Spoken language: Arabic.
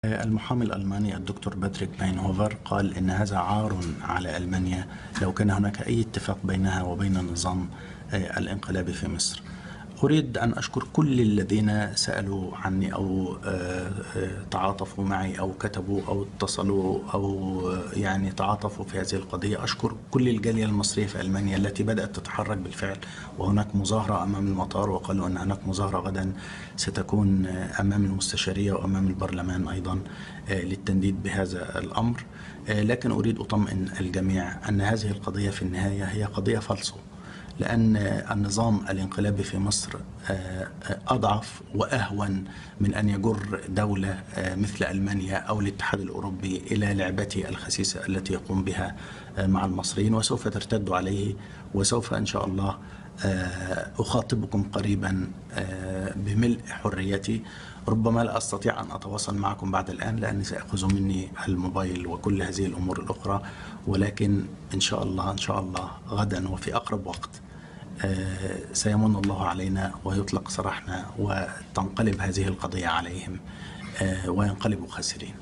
المحامي الألماني الدكتور باتريك باينهوفر قال إن هذا عار على ألمانيا لو كان هناك أي اتفاق بينها وبين النظام الانقلابي في مصر. أريد أن أشكر كل الذين سألوا عني أو تعاطفوا معي أو كتبوا أو اتصلوا أو يعني تعاطفوا في هذه القضية. أشكر كل الجالية المصرية في ألمانيا التي بدأت تتحرك بالفعل، وهناك مظاهرة أمام المطار، وقالوا أن هناك مظاهرة غدا ستكون أمام المستشارية وأمام البرلمان أيضا للتنديد بهذا الأمر. لكن أريد أطمئن الجميع أن هذه القضية في النهاية هي قضية فالصو، لأن النظام الانقلابي في مصر أضعف وأهون من أن يجر دولة مثل ألمانيا أو الاتحاد الأوروبي إلى لعبته الخسيسة التي يقوم بها مع المصريين، وسوف ترتد عليه. وسوف إن شاء الله أخاطبكم قريبا بملء حريتي. ربما لا أستطيع أن أتواصل معكم بعد الآن لأن سيأخذ مني الموبايل وكل هذه الأمور الأخرى، ولكن إن شاء الله غدا وفي أقرب وقت سيمن الله علينا ويطلق سراحنا وتنقلب هذه القضية عليهم وينقلبوا خاسرين.